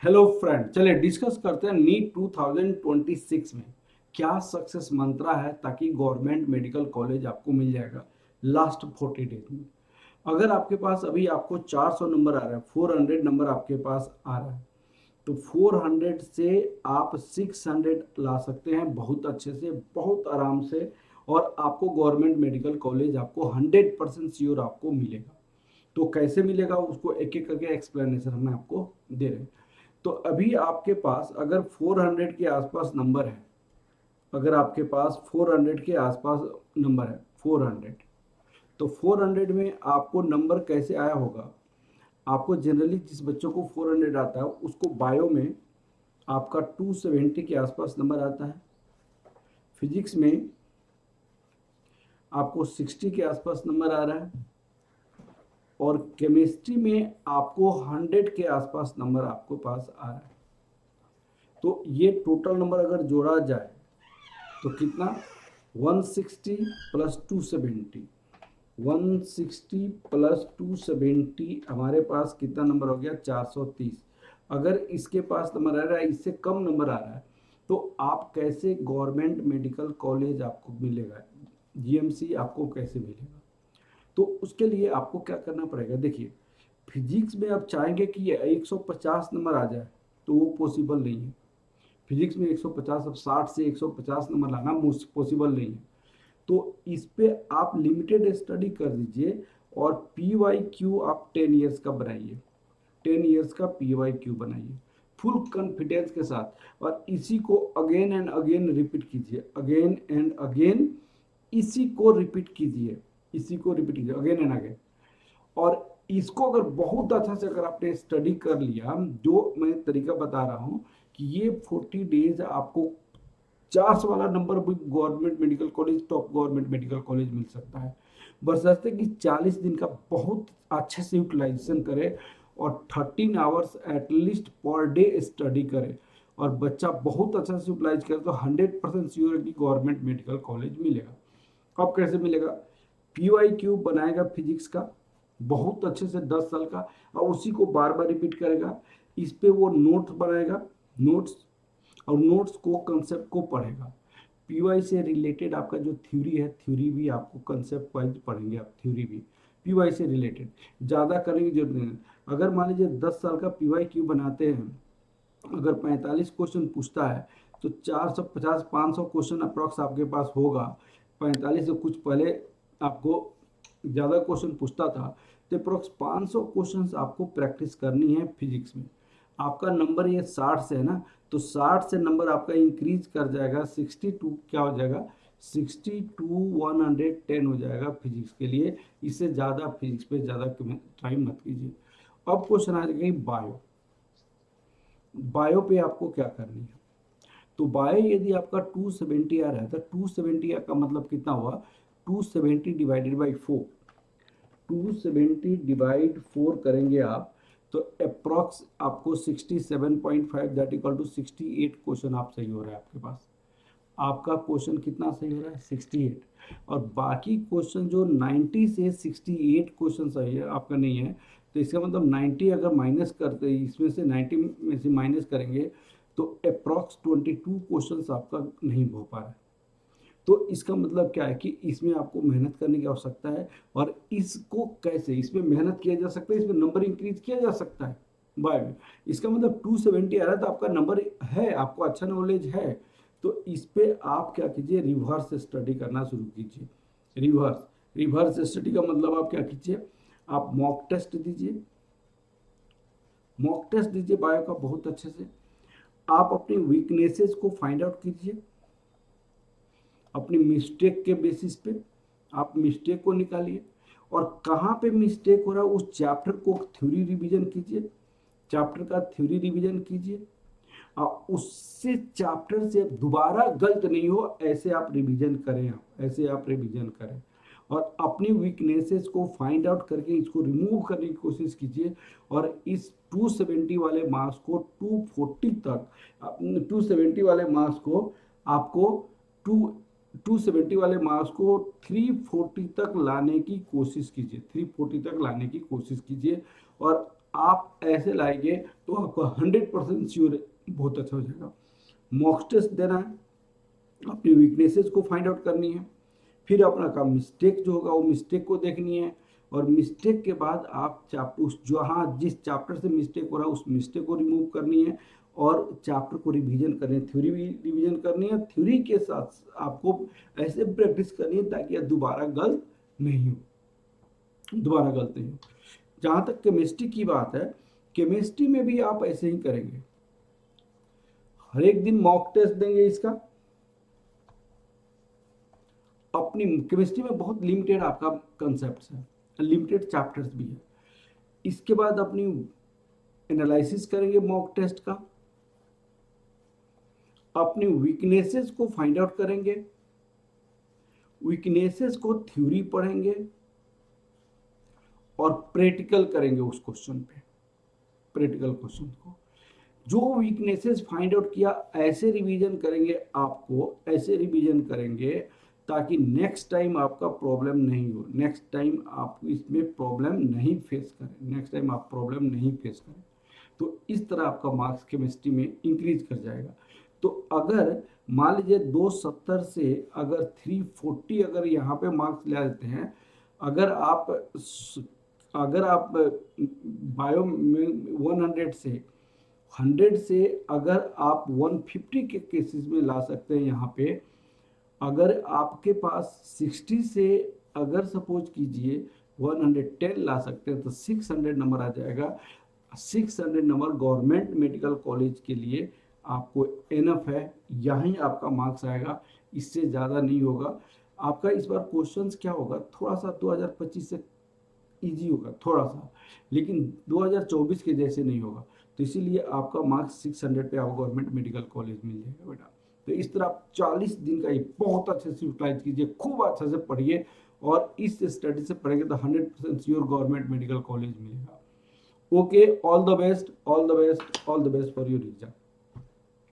Hello friend, चलिए discuss करते हैं नीट 2026 में क्या सक्सेस मंत्रा है ताकि गवर्नमेंट मेडिकल कॉलेज आपको मिल जाएगा लास्ट 40 डेज में। अगर आपके पास अभी आपको 400 नंबर आ रहा है, 400 नंबर आपके पास आ रहा है, तो 400 से आप 600 ला सकते हैं बहुत अच्छे से, बहुत आराम से। और आपको गवर्नमेंट मेडिकल कॉलेज आपको 100% श्योर आपको मिलेगा। तो कैसे मिलेगा उसको एक एक करके एक्सप्लेनेशन हम आपको दे रहे हैं। तो अभी आपके पास अगर 400 के आसपास नंबर है, अगर आपके पास 400 के आसपास नंबर है, 400, तो 400 में आपको नंबर कैसे आया होगा। आपको जनरली जिस बच्चों को 400 आता है उसको बायो में आपका 270 के आसपास नंबर आता है, फिजिक्स में आपको 60 के आसपास नंबर आ रहा है, और केमिस्ट्री में आपको 100 के आसपास नंबर आपको पास आ रहा है। तो ये टोटल नंबर अगर जोड़ा जाए तो कितना, 160 प्लस 270, 160 प्लस 270 हमारे पास कितना नंबर हो गया, 430। अगर इसके पास नंबर आ रहा है, इससे कम नंबर आ रहा है, तो आप कैसे गवर्नमेंट मेडिकल कॉलेज आपको मिलेगा, जीएमसी आपको कैसे मिलेगा। तो उसके लिए आपको क्या करना पड़ेगा, देखिए फिजिक्स में आप चाहेंगे कि ये 150 नंबर आ जाए तो वो पॉसिबल नहीं है। फिजिक्स में 150, अब 60 से 150 नंबर लाना पॉसिबल नहीं है। तो इस पे आप लिमिटेड स्टडी कर दीजिए, और पी वाई क्यू आप 10 ईयर्स का बनाइए, 10 ईयर्स का पी वाई क्यू बनाइए फुल कॉन्फिडेंस के साथ। और इसी को अगेन एंड अगेन रिपीट कीजिए, अगेन एंड अगेन इसी को रिपीट कीजिए, इसी को रिपीट कीजिए अगेन एंड अगेन। और इसको अगर बहुत अच्छा से अगर आपने स्टडी कर लिया, जो मैं तरीका बता रहा हूँ कि ये 40 डेज आपको 400 वाला नंबर भी government medical college, top government medical college मिल सकता है, बशर्ते कि 40 दिन का बहुत अच्छे से यूटिलाइजेशन करे और 13 hours at least per day study करे, और बच्चा बहुत अच्छा से यूटिलाइज करे, तो 100% श्योर है कि गवर्नमेंट मेडिकल कॉलेज मिलेगा। अब कैसे मिलेगा, पी वाई क्यू बनाएगा फिजिक्स का बहुत अच्छे से 10 साल का, और उसी को बार बार रिपीट करेगा। इस पे वो नोट्स बनाएगा, नोट्स, और नोट्स को कंसेप्ट को पढ़ेगा। पीवाई से रिलेटेड आपका जो थ्योरी है, थ्योरी भी आपको कंसेप्ट वाइज पढ़ेंगे आप, थ्योरी भी पीवाई से रिलेटेड ज़्यादा करने की जरूरत नहीं है। अगर मान लीजिए 10 साल का पीवाई क्यू बनाते हैं, अगर 45 क्वेश्चन पूछता है, तो 450 500 क्वेश्चन अप्रॉक्स आपके पास होगा। 45 से कुछ पहले आपको ज़्यादा क्वेश्चन पूछता था, तो अप्रॉक्स 500 क्वेश्चन आपको प्रैक्टिस करनी है फिजिक्स में। आपका नंबर ये 60 से है ना, तो 60 से नंबर आपका इंक्रीज कर जाएगा 62, क्या हो जाएगा 62 110 हो जाएगा फिजिक्स के लिए। इससे ज़्यादा फिजिक्स पे ज़्यादा टाइम मत कीजिए। अब क्वेश्चन आ जाएगा बायो, बायो पे आपको क्या करनी है। तो बायो यदि आपका 270 आ रहा है, तो 270 का मतलब कितना हुआ, 270 डिवाइडेड बाई 4, 270 डिवाइड 4 करेंगे आप, तो अप्रॉक्स आपको 67.5 दैट इक्वल टू 68 क्वेश्चन आप सही हो रहा है आपके पास। आपका क्वेश्चन कितना सही हो रहा है, 68। और बाकी क्वेश्चन जो 90 से 68 क्वेश्चन सही है आपका नहीं है, तो इसका मतलब 90 अगर माइनस करते, इसमें से 90 में से माइनस करेंगे, तो अप्रॉक्स 22 क्वेश्चन आपका नहीं हो पा रहा है। तो इसका मतलब क्या है कि इसमें आपको मेहनत करने की आवश्यकता है। और इसको कैसे इसमें मेहनत किया जा सकता है, इसमें नंबर इंक्रीज किया जा सकता है बाय में। इसका मतलब 270 आ रहा है तो आपका नंबर है, आपको अच्छा नॉलेज है, तो इस पे आप क्या कीजिए, रिवर्स स्टडी करना शुरू कीजिए। रिवर्स, रिवर्स स्टडी का मतलब आप क्या कीजिए, आप मॉक टेस्ट दीजिए, मॉक टेस्ट दीजिए बायो का बहुत अच्छे से। आप अपनी वीकनेसेस को फाइंड आउट कीजिए, अपनी मिस्टेक के बेसिस पे आप मिस्टेक को निकालिए, और कहाँ पे मिस्टेक हो रहा है उस चैप्टर को थ्योरी रिवीजन कीजिए, चैप्टर का थ्योरी रिवीजन कीजिए, और उससे चैप्टर से दोबारा गलत नहीं हो ऐसे आप रिवीजन करें, आप ऐसे आप रिवीजन करें, और अपनी वीकनेसेस को फाइंड आउट करके इसको रिमूव करने की कोशिश कीजिए। और इस 270 वाले मार्क्स को 240 तक, 270 वाले मार्क्स को आपको 270 वाले मार्क्स को 340 तक लाने की कोशिश कीजिए, 340 तक लाने की कोशिश कीजिए। और आप ऐसे लाएंगे तो आपको 100% श्योर बहुत अच्छा हो जाएगा। मॉक टेस्ट देना है, अपनी वीकनेसेस को फाइंड आउट करनी है, फिर अपना काम मिस्टेक जो होगा वो मिस्टेक को देखनी है, और मिस्टेक के बाद आप चैप्टर उस जहाँ जिस चैप्टर से मिस्टेक हो रहा है उस मिस्टेक को रिमूव करनी है, और चैप्टर को रिवीजन करनी है, थ्योरी भी रिवीजन करनी है, थ्योरी के साथ आपको ऐसे प्रैक्टिस करनी है ताकि आप दोबारा गलत नहीं हो। जहाँ तक केमिस्ट्री की बात है, केमिस्ट्री में भी आप ऐसे ही करेंगे, हर एक दिन मॉक टेस्ट देंगे इसका। अपनी केमिस्ट्री में बहुत लिमिटेड आपका कंसेप्ट है, लिमिटेड चैप्टर्स भी है। इसके बाद अपनी एनालिसिस करेंगे मॉक टेस्ट का, अपनी वीकनेसेस को फाइंड आउट करेंगे, वीकनेसेस को थ्योरी पढ़ेंगे और प्रैक्टिकल करेंगे उस क्वेश्चन पे, प्रैक्टिकल क्वेश्चन को। जो वीकनेसेस फाइंड आउट किया ऐसे रिवीजन करेंगे, आपको ऐसे रिवीजन करेंगे ताकि नेक्स्ट टाइम आपका प्रॉब्लम नहीं हो, नेक्स्ट टाइम आप इसमें प्रॉब्लम नहीं फेस करें, तो इस तरह आपका मार्क्स केमिस्ट्री में इंक्रीज कर जाएगा। तो अगर मान लीजिए 270 से अगर 340 अगर यहाँ पे मार्क्स ले लेते हैं, अगर आप बायो में 100 से अगर आप 150 के केसेस में ला सकते हैं यहाँ पे, अगर आपके पास 60 से अगर सपोज कीजिए 110 ला सकते हैं तो 600 नंबर आ जाएगा। 600 नंबर गवर्नमेंट मेडिकल कॉलेज के लिए आपको एनफ है, यहीं आपका मार्क्स आएगा, इससे ज़्यादा नहीं होगा। आपका इस बार क्वेश्चंस क्या होगा, थोड़ा सा 2025 से इजी होगा थोड़ा सा, लेकिन 2024 के जैसे नहीं होगा। तो इसीलिए आपका मार्क्स 600 पे आपको गवर्नमेंट मेडिकल कॉलेज मिल जाएगा बेटा। तो इस तरह आप 40 दिन का ये बहुत अच्छे से यूटिलाइज कीजिए, खूब अच्छे से पढ़िए, और इस स्टडी से पढ़ेंगे तो 100% श्योर गवर्नमेंट मेडिकल कॉलेज मिलेगा। Okay, all the best for your exam.